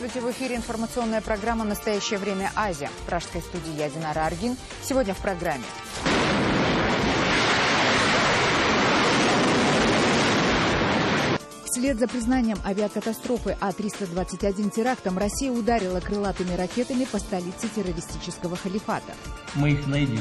Здравствуйте, в эфире информационная программа «Настоящее время Азия». В пражской студии я, Динара Аргин. Сегодня в программе. Вслед за признанием авиакатастрофы А-321 терактом Россия ударила крылатыми ракетами по столице террористического халифата. Мы их найдем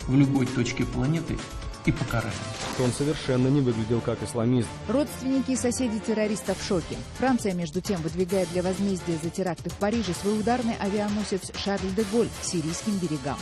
в любой точке планеты и покараем. Он совершенно не выглядел как исламист. Родственники и соседи террористов в шоке. Франция, между тем, выдвигает для возмездия за теракты в Париже свой ударный авианосец «Шарль-де-Голль» к сирийским берегам.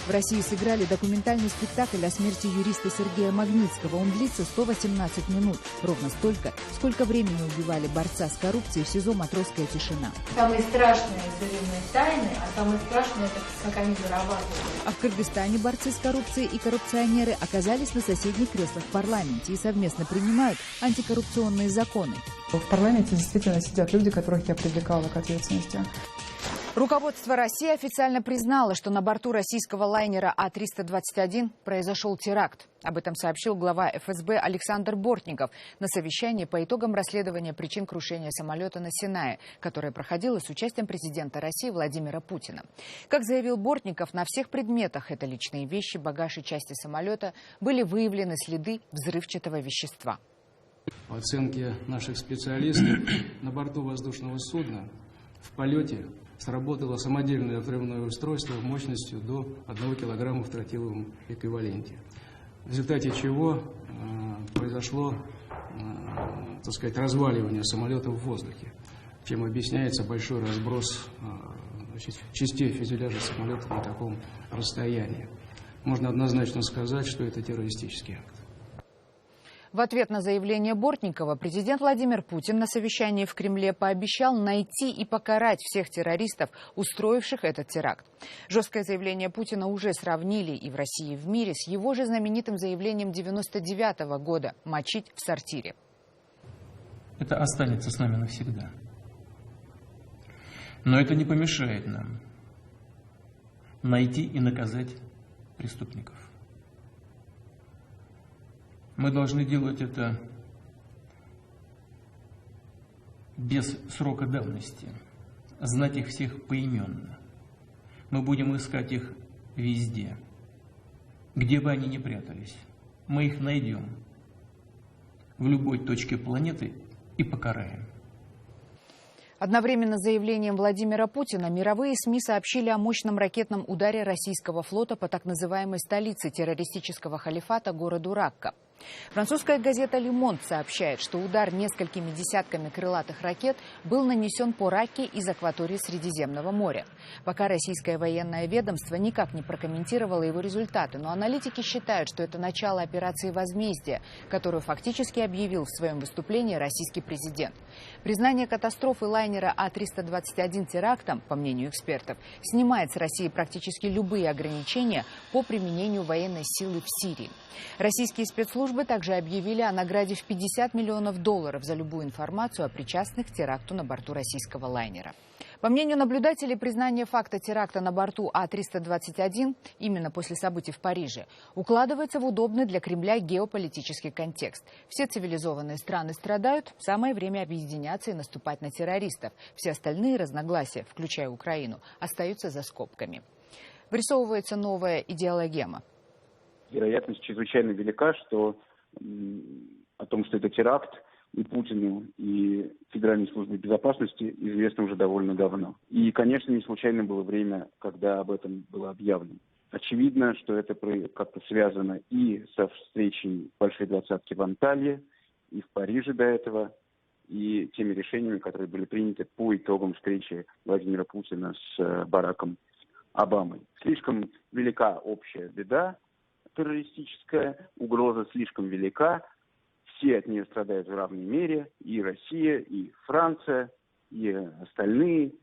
В России сыграли документальный спектакль о смерти юриста Сергея Магнитского. Он длится 118 минут. Ровно столько, сколько времени убивали борца с коррупцией в СИЗО «Матросская тишина». Самые страшные взрывные тайны, а самое страшное — это как они вырабатывают. А в Кыргызстане борцы с коррупцией и коррупционеры оказались на соседних креслах в парламенте и совместно принимают антикоррупционные законы. В парламенте действительно сидят люди, которых я привлекала к ответственности. Руководство России официально признало, что на борту российского лайнера А-321 произошел теракт. Об этом сообщил глава ФСБ Александр Бортников на совещании по итогам расследования причин крушения самолета на Синае, которое проходило с участием президента России Владимира Путина. Как заявил Бортников, на всех предметах, это личные вещи, багаж и части самолета, были выявлены следы взрывчатого вещества. По оценке наших специалистов, на борту воздушного судна в полете сработало самодельное взрывное устройство мощностью до 1 килограмма в тротиловом эквиваленте, в результате чего произошло, так сказать, разваливание самолета в воздухе, чем объясняется большой разброс частей фюзеляжа самолета на таком расстоянии. Можно однозначно сказать, что это террористический акт. В ответ на заявление Бортникова президент Владимир Путин на совещании в Кремле пообещал найти и покарать всех террористов, устроивших этот теракт. Жесткое заявление Путина уже сравнили и в России, и в мире с его же знаменитым заявлением 1999 года «мочить в сортире». Это останется с нами навсегда. Но это не помешает нам найти и наказать преступников. Мы должны делать это без срока давности, знать их всех поименно. Мы будем искать их везде, где бы они ни прятались. Мы их найдем в любой точке планеты и покараем. Одновременно с заявлением Владимира Путина мировые СМИ сообщили о мощном ракетном ударе российского флота по так называемой столице террористического халифата, городу Ракка. Французская газета «Ле Монд» сообщает, что удар несколькими десятками крылатых ракет был нанесен по Ракке из акватории Средиземного моря. Пока российское военное ведомство никак не прокомментировало его результаты, но аналитики считают, что это начало операции возмездия, которую фактически объявил в своем выступлении российский президент. Признание катастрофы лайнера А-321 терактом, по мнению экспертов, снимает с России практически любые ограничения по применению военной силы в Сирии. Российские спецслужбы также объявили о награде в $50 миллионов за любую информацию о причастных к теракту на борту российского лайнера. По мнению наблюдателей, признание факта теракта на борту А-321 именно после событий в Париже укладывается в удобный для Кремля геополитический контекст. Все цивилизованные страны страдают, самое время объединяться и наступать на террористов. Все остальные разногласия, включая Украину, остаются за скобками. Вырисовывается новая идеологема. Вероятность чрезвычайно велика, что о том, что это теракт, и Путину, и Федеральной службе безопасности известно уже довольно давно. И, конечно, не случайно было время, когда об этом было объявлено. Очевидно, что это как-то связано и со встречей Большой двадцатки в Анталье, и в Париже до этого, и теми решениями, которые были приняты по итогам встречи Владимира Путина с Бараком Обамой. Слишком велика общая беда террористическая, угроза слишком велика, все от нее страдают в равной мере, и Россия, и Франция, и остальные.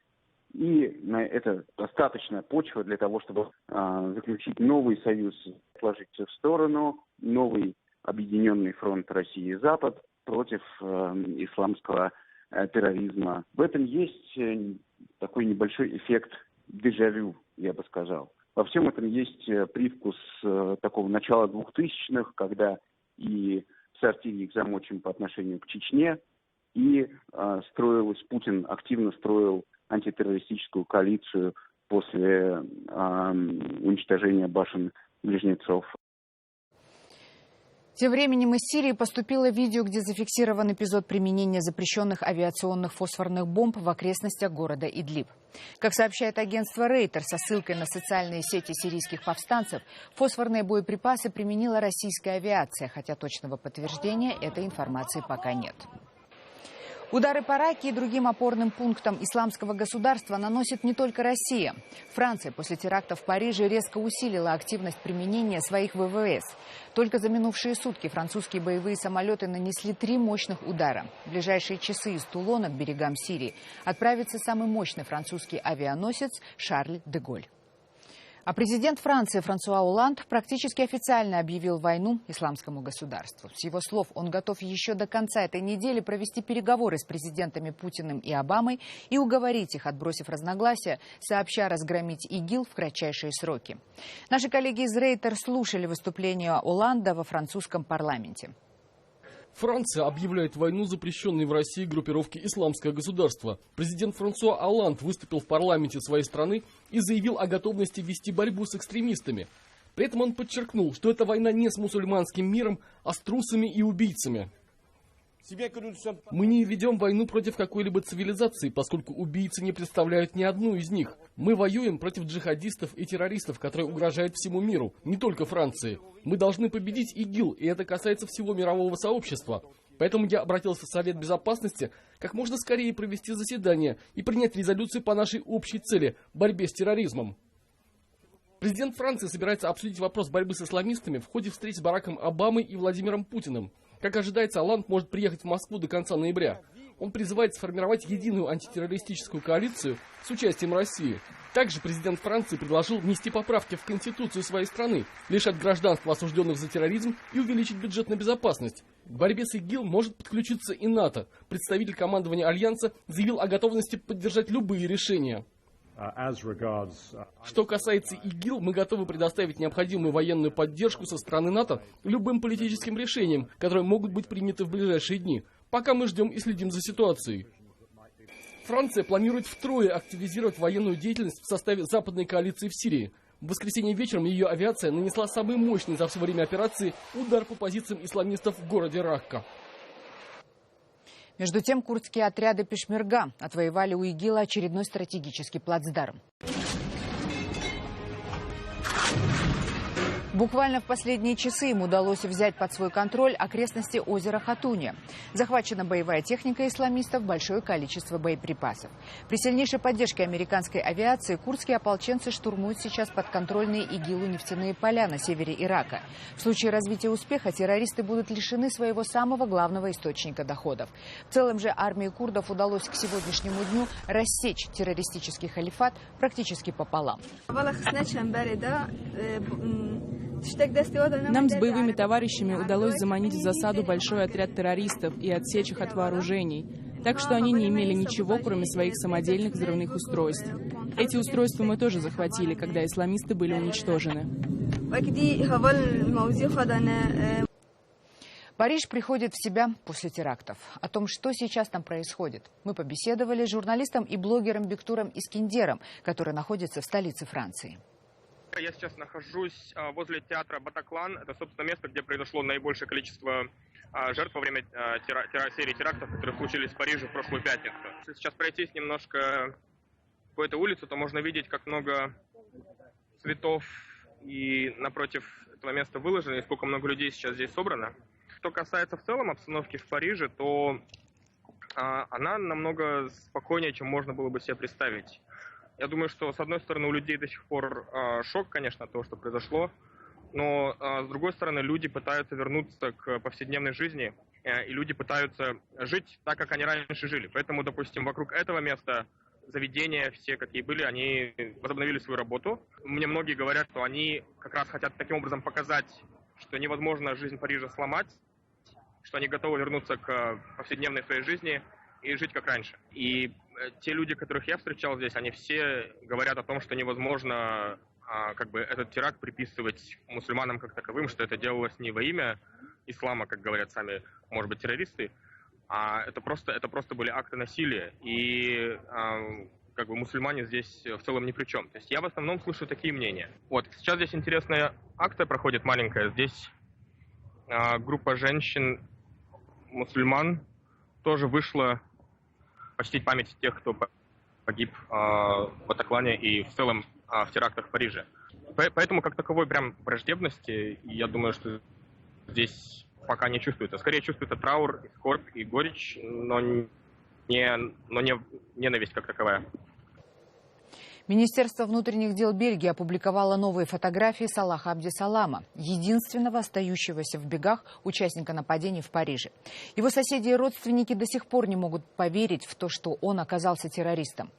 И это достаточная почва для того, чтобы заключить новый союз, отложить все в сторону, новый объединенный фронт России и Запад против исламского терроризма. В этом есть такой небольшой эффект дежавю, я бы сказал. Во всем этом есть привкус такого начала 2000-х, когда и сортире их замочим по отношению к Чечне. И Путин активно строил антитеррористическую коалицию после уничтожения башен-близнецов. Тем временем из Сирии поступило видео, где зафиксирован эпизод применения запрещенных авиационных фосфорных бомб в окрестностях города Идлиб. Как сообщает агентство Рейтер со ссылкой на социальные сети сирийских повстанцев, фосфорные боеприпасы применила российская авиация, хотя точного подтверждения этой информации пока нет. Удары по Раке и другим опорным пунктам исламского государства наносит не только Россия. Франция после терактов в Париже резко усилила активность применения своих ВВС. Только за минувшие сутки французские боевые самолеты нанесли 3 мощных удара. В ближайшие часы из Тулона к берегам Сирии отправится самый мощный французский авианосец «Шарль де Голль». А президент Франции Франсуа Олланд практически официально объявил войну исламскому государству. С его слов, он готов еще до конца этой недели провести переговоры с президентами Путиным и Обамой и уговорить их, отбросив разногласия, сообща разгромить ИГИЛ в кратчайшие сроки. Наши коллеги из Рейтер слушали выступление Олланда во французском парламенте. Франция объявляет войну запрещенной в России группировке «Исламское государство». Президент Франсуа Олланд выступил в парламенте своей страны и заявил о готовности вести борьбу с экстремистами. При этом он подчеркнул, что эта война не с мусульманским миром, а с трусами и убийцами. Мы не ведем войну против какой-либо цивилизации, поскольку убийцы не представляют ни одну из них. Мы воюем против джихадистов и террористов, которые угрожают всему миру, не только Франции. Мы должны победить ИГИЛ, и это касается всего мирового сообщества. Поэтому я обратился в Совет Безопасности как можно скорее провести заседание и принять резолюцию по нашей общей цели – борьбе с терроризмом. Президент Франции собирается обсудить вопрос борьбы с исламистами в ходе встреч с Бараком Обамой и Владимиром Путиным. Как ожидается, Олланд может приехать в Москву до конца ноября. Он призывает сформировать единую антитеррористическую коалицию с участием России. Также президент Франции предложил внести поправки в Конституцию своей страны, лишать гражданства осужденных за терроризм и увеличить бюджет на безопасность. К борьбе с ИГИЛ может подключиться и НАТО. Представитель командования Альянса заявил о готовности поддержать любые решения. Что касается ИГИЛ, мы готовы предоставить необходимую военную поддержку со стороны НАТО любым политическим решениям, которые могут быть приняты в ближайшие дни, пока мы ждем и следим за ситуацией. Франция планирует втрое активизировать военную деятельность в составе западной коалиции в Сирии. В воскресенье вечером ее авиация нанесла самый мощный за все время операции удар по позициям исламистов в городе Ракка. Между тем, курдские отряды Пешмерга отвоевали у ИГИЛа очередной стратегический плацдарм. Буквально в последние часы им удалось взять под свой контроль окрестности озера Хатуния. Захвачена боевая техника исламистов, большое количество боеприпасов. При сильнейшей поддержке американской авиации курдские ополченцы штурмуют сейчас подконтрольные ИГИЛу нефтяные поля на севере Ирака. В случае развития успеха террористы будут лишены своего самого главного источника доходов. В целом же армии курдов удалось к сегодняшнему дню рассечь террористический халифат практически пополам. Нам с боевыми товарищами удалось заманить в засаду большой отряд террористов и отсечь их от вооружений, так что они не имели ничего, кроме своих самодельных взрывных устройств. Эти устройства мы тоже захватили, когда исламисты были уничтожены. Париж приходит в себя после терактов. О том, что сейчас там происходит, мы побеседовали с журналистом и блогером Бектуром Искендером, который находится в столице Франции. Я сейчас нахожусь возле театра Батаклан. Это, собственно, место, где произошло наибольшее количество жертв во время серии терактов, которые случились в Париже в прошлую пятницу. Если сейчас пройтись немножко по этой улице, то можно видеть, как много цветов и напротив этого места выложено, и сколько много людей сейчас здесь собрано. Что касается в целом обстановки в Париже, то она намного спокойнее, чем можно было бы себе представить. Я думаю, что, с одной стороны, у людей до сих пор шок, конечно, от того, что произошло, но, с другой стороны, люди пытаются вернуться к повседневной жизни, и люди пытаются жить так, как они раньше жили. Поэтому, допустим, вокруг этого места заведения, все какие были, они возобновили свою работу. Мне многие говорят, что они как раз хотят таким образом показать, что невозможно жизнь Парижа сломать, что они готовы вернуться к повседневной своей жизни и жить как раньше. И те люди, которых я встречал здесь, они все говорят о том, что невозможно этот теракт приписывать мусульманам как таковым, что это делалось не во имя ислама, как говорят сами, может быть, террористы, а это просто были акты насилия. И как бы мусульмане здесь в целом ни при чем. То есть я в основном слышу такие мнения. Вот, сейчас здесь интересная акция проходит маленькая. Здесь группа женщин-мусульман тоже вышла почтить память тех, кто погиб в Батаклане и в целом в терактах в Париже. Поэтому как таковой прям враждебности, я думаю, что здесь пока не чувствуется. Скорее чувствуется траур, скорбь и горечь, но не ненависть как таковая. Министерство внутренних дел Бельгии опубликовало новые фотографии Салаха Абдесалама, единственного остающегося в бегах участника нападений в Париже. Его соседи и родственники до сих пор не могут поверить в то, что он оказался террористом.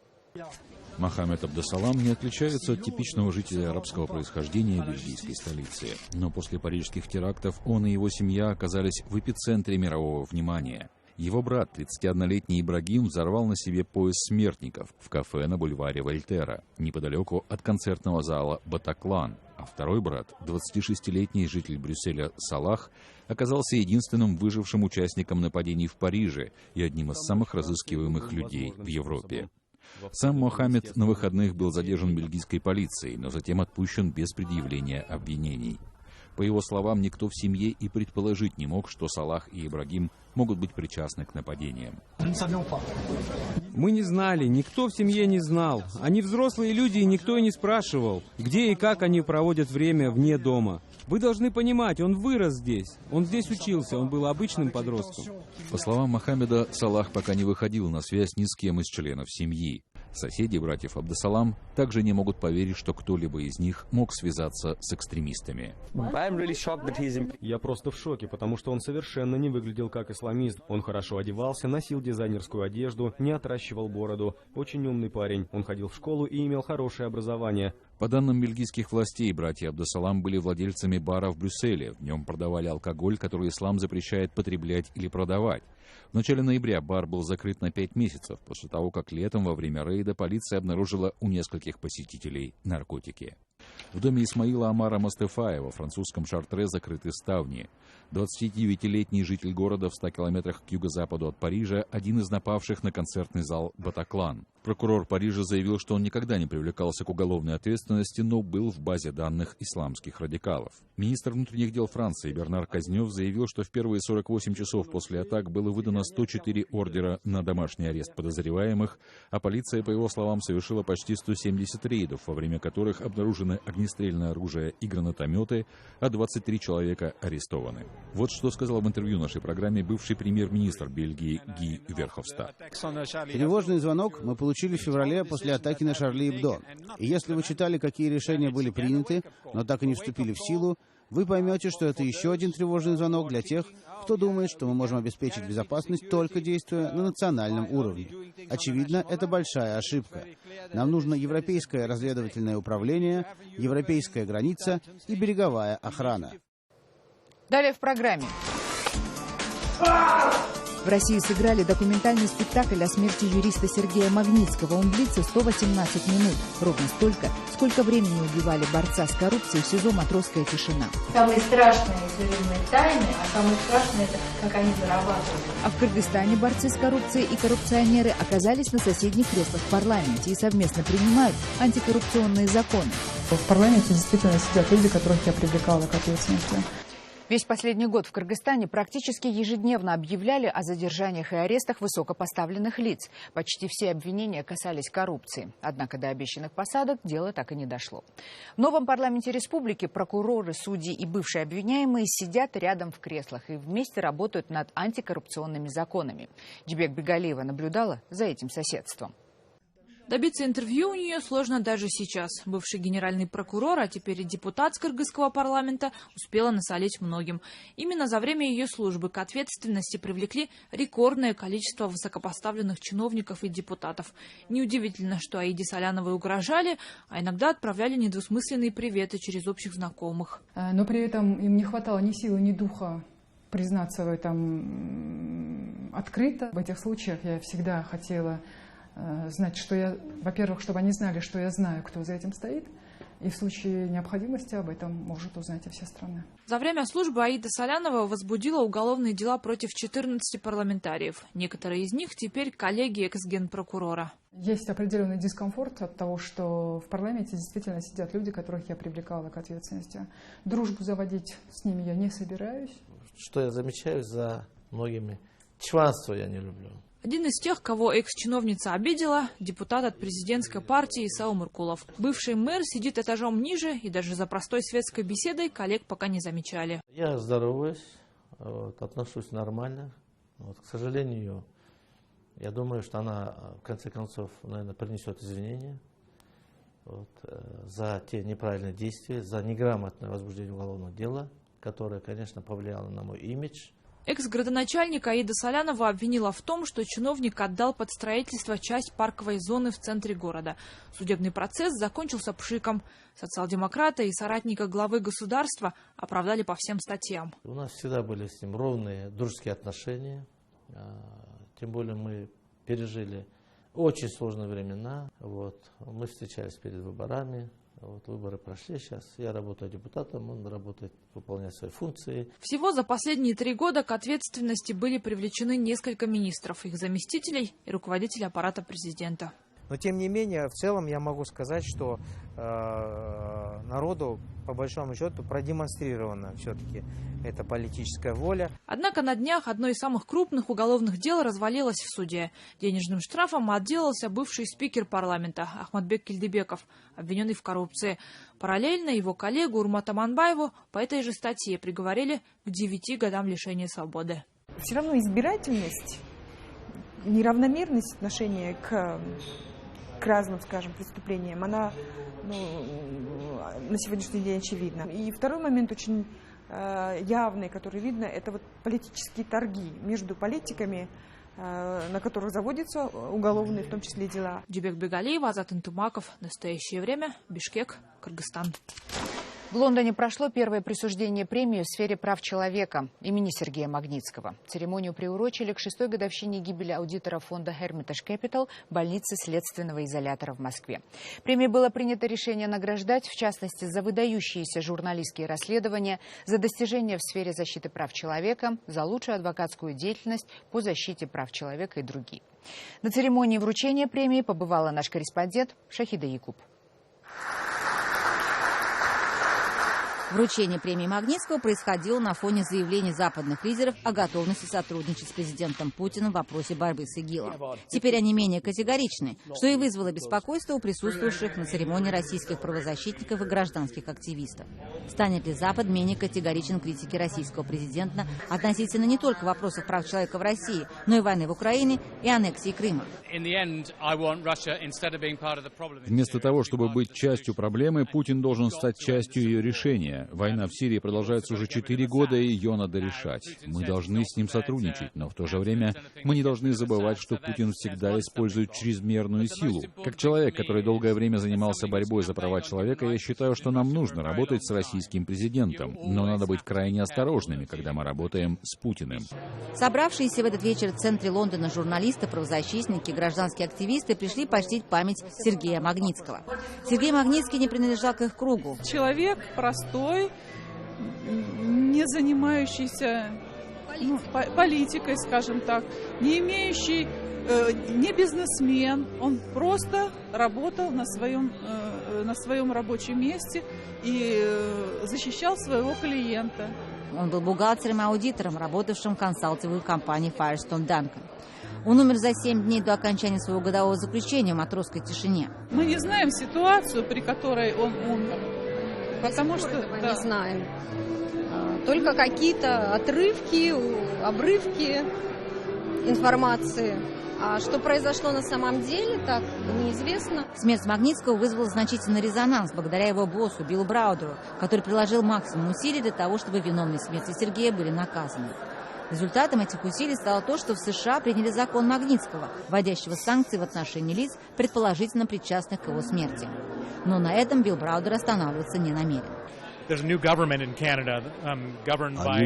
Мохаммед Абдесалам не отличается от типичного жителя арабского происхождения бельгийской столицы. Но после парижских терактов он и его семья оказались в эпицентре мирового внимания. Его брат, 31-летний Ибрагим, взорвал на себе пояс смертников в кафе на бульваре Вольтера, неподалеку от концертного зала «Батаклан». А второй брат, 26-летний житель Брюсселя Салах, оказался единственным выжившим участником нападений в Париже и одним из самых разыскиваемых людей в Европе. Сам Мохаммед на выходных был задержан бельгийской полицией, но затем отпущен без предъявления обвинений. По его словам, никто в семье и предположить не мог, что Салах и Ибрагим могут быть причастны к нападениям. Мы не знали, никто в семье не знал. Они взрослые люди, и никто и не спрашивал, где и как они проводят время вне дома. Вы должны понимать, он вырос здесь, он здесь учился, он был обычным подростком. По словам Мохаммеда, Салах пока не выходил на связь ни с кем из членов семьи. Соседи братьев Абдесалам также не могут поверить, что кто-либо из них мог связаться с экстремистами. Я просто в шоке, потому что он совершенно не выглядел как исламист. Он хорошо одевался, носил дизайнерскую одежду, не отращивал бороду. Очень умный парень. Он ходил в школу и имел хорошее образование. По данным бельгийских властей, братья Абдесалам были владельцами бара в Брюсселе. В нем продавали алкоголь, который ислам запрещает потреблять или продавать. В начале ноября бар был закрыт на 5 месяцев, после того, как летом во время рейда полиция обнаружила у нескольких посетителей наркотики. В доме Исмаила Амара Мастефая во французском Шартре закрыты ставни. 29-летний житель города в 100 километрах к юго-западу от Парижа, один из напавших на концертный зал «Батаклан». Прокурор Парижа заявил, что он никогда не привлекался к уголовной ответственности, но был в базе данных исламских радикалов. Министр внутренних дел Франции Бернар Казнёв заявил, что в первые 48 часов после атак было выдано 104 ордера на домашний арест подозреваемых, а полиция, по его словам, совершила почти 170 рейдов, во время которых обнаружены огнестрельное оружие и гранатометы, а 23 человека арестованы. Вот что сказал в интервью нашей программе бывший премьер-министр Бельгии Ги Верховстад. Тревожный звонок мы получили в феврале после атаки на Шарли Эбдо. И если вы читали, какие решения были приняты, но так и не вступили в силу, вы поймете, что это еще один тревожный звонок для тех, кто думает, что мы можем обеспечить безопасность, только действуя на национальном уровне. Очевидно, это большая ошибка. Нам нужно европейское разведывательное управление, европейская граница и береговая охрана. Далее в программе. В России сыграли документальный спектакль о смерти юриста Сергея Магнитского. Он длится 118 минут. Ровно столько, сколько времени убивали борца с коррупцией в СИЗО «Матросская тишина». Самые страшные тюремные тайны, а самое страшное — это как они зарабатывают. А в Кыргызстане борцы с коррупцией и коррупционеры оказались на соседних креслах в парламенте и совместно принимают антикоррупционные законы. В парламенте действительно сидят люди, которых я привлекала к ответственности. Весь последний год в Кыргызстане практически ежедневно объявляли о задержаниях и арестах высокопоставленных лиц. Почти все обвинения касались коррупции. Однако до обещанных посадок дело так и не дошло. В новом парламенте республики прокуроры, судьи и бывшие обвиняемые сидят рядом в креслах и вместе работают над антикоррупционными законами. Джибек Бегалиева наблюдала за этим соседством. Добиться интервью у нее сложно даже сейчас. Бывший генеральный прокурор, а теперь и депутат с кыргызского парламента, успела насолить многим. Именно за время ее службы к ответственности привлекли рекордное количество высокопоставленных чиновников и депутатов. Неудивительно, что Аиде Соляновой угрожали, а иногда отправляли недвусмысленные приветы через общих знакомых. Но при этом им не хватало ни силы, ни духа признаться в этом открыто. В этих случаях я всегда хотела знать, что я, во-первых, чтобы они знали, что я знаю, кто за этим стоит, И в случае необходимости об этом может узнать и вся страна. За время службы Аида Салянова возбудила уголовные дела против 14 парламентариев. Некоторые из них теперь коллеги экс-генпрокурора. Есть определенный дискомфорт от того, что в парламенте действительно сидят люди, которых я привлекала к ответственности. Дружбу заводить с ними я не собираюсь. Что я замечаю за многими? Чванство я не люблю. Один из тех, кого экс-чиновница обидела, депутат от президентской партии Исау Муркулов. Бывший мэр сидит этажом ниже, и даже за простой светской беседой коллег пока не замечали. Я здороваюсь, отношусь нормально. К сожалению, я думаю, что она в конце концов, наверное, принесет извинения за те неправильные действия, за неграмотное возбуждение уголовного дела, которое, конечно, повлияло на мой имидж. Экс-градоначальник Аида Салянова обвинила в том, что чиновник отдал под строительство часть парковой зоны в центре города. Судебный процесс закончился пшиком. Социал-демократа и соратника главы государства оправдали по всем статьям. У нас всегда были с ним ровные дружеские отношения. Тем более мы пережили очень сложные времена. Мы встречались перед выборами. Выборы прошли сейчас. Я работаю депутатом, он работает, выполняет свои функции. Всего за последние 3 года к ответственности были привлечены несколько министров, их заместителей и руководителей аппарата президента. Но тем не менее, в целом я могу сказать, что народу, по большому счету, продемонстрирована все-таки эта политическая воля. Однако на днях одно из самых крупных уголовных дел развалилось в суде. Денежным штрафом отделался бывший спикер парламента Ахматбек Кильдибеков, обвиненный в коррупции. Параллельно его коллегу Урмата Манбаеву по этой же статье приговорили к 9 годам лишения свободы. Все равно избирательность, неравномерность отношения к разным, скажем, преступлениям, она на сегодняшний день очевидна. И второй момент очень явный, который видно, это политические торги между политиками, на которых заводятся уголовные, в том числе, дела. Дюбек Бегалиев, Азат Интумаков. Настоящее время. Бишкек, Кыргызстан. В Лондоне прошло первое присуждение премии в сфере прав человека имени Сергея Магнитского. Церемонию приурочили к 6-й годовщине гибели аудитора фонда Hermitage Capital больницы следственного изолятора в Москве. Премией было принято решение награждать, в частности, за выдающиеся журналистские расследования, за достижения в сфере защиты прав человека, за лучшую адвокатскую деятельность по защите прав человека и другие. На церемонии вручения премии побывала наш корреспондент Шахида Якуб. Вручение премии Магнитского происходило на фоне заявлений западных лидеров о готовности сотрудничать с президентом Путиным в вопросе борьбы с ИГИЛом. Теперь они менее категоричны, что и вызвало беспокойство у присутствующих на церемонии российских правозащитников и гражданских активистов. Станет ли Запад менее категоричен в критике российского президента относительно не только вопросов прав человека в России, но и войны в Украине и аннексии Крыма? Вместо того, чтобы быть частью проблемы, Путин должен стать частью ее решения. Война в Сирии продолжается уже 4 года, и ее надо решать. Мы должны с ним сотрудничать, но в то же время мы не должны забывать, что Путин всегда использует чрезмерную силу. Как человек, который долгое время занимался борьбой за права человека, я считаю, что нам нужно работать с российским президентом, но надо быть крайне осторожными, когда мы работаем с Путиным. Собравшиеся в этот вечер в центре Лондона журналисты, правозащитники, гражданские активисты пришли почтить память Сергея Магнитского. Сергей Магнитский не принадлежал к их кругу. Человек простой, не занимающийся политикой, скажем так, не имеющий, не бизнесмен, он просто работал на своем рабочем месте и защищал своего клиента. Он был бухгалтером и аудитором, работавшим в консалтинговой компании Firestone Duncan. Он умер за 7 дней до окончания своего годового заключения в матросской тишине. Мы не знаем ситуацию, при которой он умер. Потому что не знаем. Только какие-то отрывки, обрывки информации. А что произошло на самом деле, так неизвестно. Смерть Магнитского вызвала значительный резонанс благодаря его боссу Биллу Браудеру, который приложил максимум усилий для того, чтобы виновные в смерти Сергея были наказаны. Результатом этих усилий стало то, что в США приняли закон Магнитского, вводящего санкции в отношении лиц, предположительно причастных к его смерти. Но на этом Билл Браудер останавливаться не намерен. Одним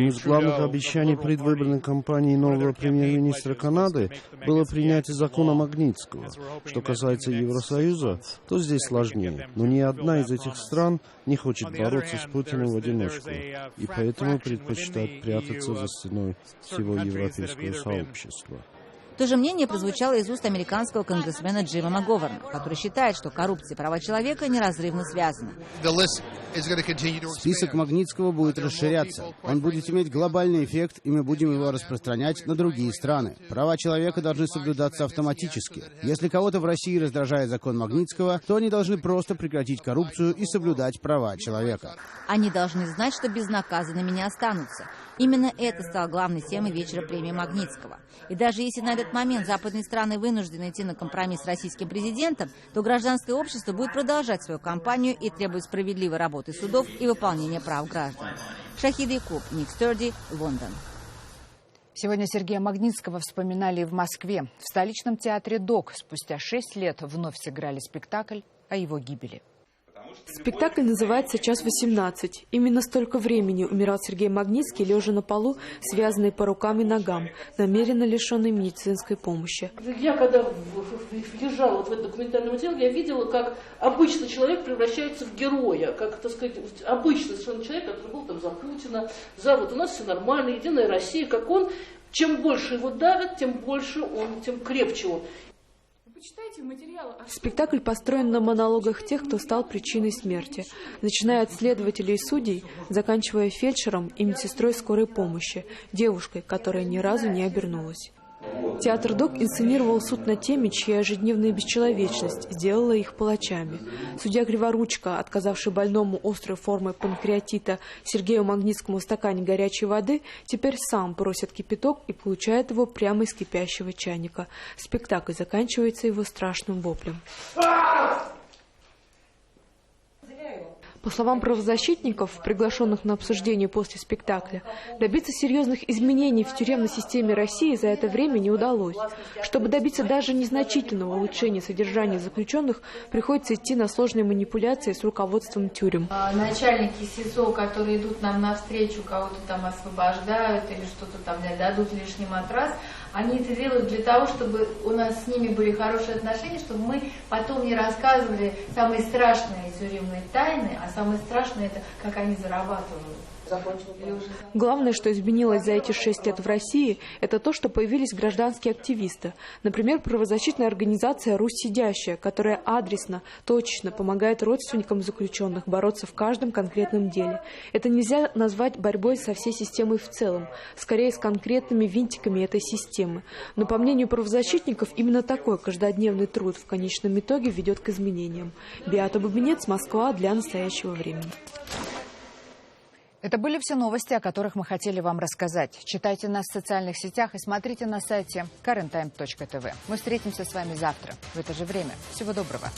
из главных обещаний предвыборной кампании нового премьер-министра Канады было принятие закона Магнитского. Что касается Евросоюза, то здесь сложнее. Но ни одна из этих стран не хочет бороться с Путиным в одиночку, и поэтому предпочитает прятаться за стеной всего европейского сообщества. То же мнение прозвучало из уст американского конгрессмена Джима МакГоверна, который считает, что коррупция и права человека неразрывно связаны. Список Магнитского будет расширяться. Он будет иметь глобальный эффект, и мы будем его распространять на другие страны. Права человека должны соблюдаться автоматически. Если кого-то в России раздражает закон Магнитского, то они должны просто прекратить коррупцию и соблюдать права человека. Они должны знать, что безнаказанными не останутся. Именно это стало главной темой вечера премии Магнитского. И даже если на этот момент западные страны вынуждены идти на компромисс с российским президентом, то гражданское общество будет продолжать свою кампанию и требовать справедливой работы судов и выполнения прав граждан. Шахида Якуб, Ник Стерди, Лондон. Сегодня Сергея Магнитского вспоминали в Москве. В столичном театре ДОК спустя 6 лет вновь сыграли спектакль о его гибели. Спектакль называется «Час 18». Именно столько времени умирал Сергей Магнитский, лежа на полу, связанный по рукам и ногам, намеренно лишенный медицинской помощи. Я когда лежала в этом документальном материале, я видела, как обычный человек превращается в героя, как, так сказать, обычный совершенно человек, который был там за Путина, за вот у нас все нормально, Единая Россия, как он, чем больше его давят, тем больше он, тем крепче он. Спектакль построен на монологах тех, кто стал причиной смерти, начиная от следователей и судей, заканчивая фельдшером и медсестрой скорой помощи, девушкой, которая ни разу не обернулась. Театр ДОК инсценировал суд над теми, чья ежедневная бесчеловечность сделала их палачами. Судья Криворучко, отказавший больному острой формой панкреатита Сергею Магнитскому в стакане горячей воды, теперь сам просит кипяток и получает его прямо из кипящего чайника. Спектакль заканчивается его страшным воплем. По словам правозащитников, приглашенных на обсуждение после спектакля, добиться серьезных изменений в тюремной системе России за это время не удалось. Чтобы добиться даже незначительного улучшения содержания заключенных, приходится идти на сложные манипуляции с руководством тюрем. Начальники СИЗО, которые идут нам навстречу, кого-то там освобождают или что-то там дадут лишний матрас, они это делают для того, чтобы у нас с ними были хорошие отношения, чтобы мы потом не рассказывали самые страшные тюремные тайны, а самое страшное это, как они зарабатывают. Главное, что изменилось за эти 6 лет в России, это то, что появились гражданские активисты. Например, правозащитная организация «Русь сидящая», которая адресно, точечно помогает родственникам заключенных бороться в каждом конкретном деле. Это нельзя назвать борьбой со всей системой в целом, скорее с конкретными винтиками этой системы. Но, по мнению правозащитников, именно такой каждодневный труд в конечном итоге ведет к изменениям. Беата Бубенец, Москва, для настоящего времени. Это были все новости, о которых мы хотели вам рассказать. Читайте нас в социальных сетях и смотрите на сайте karenTime.tv. Мы встретимся с вами завтра в это же время. Всего доброго.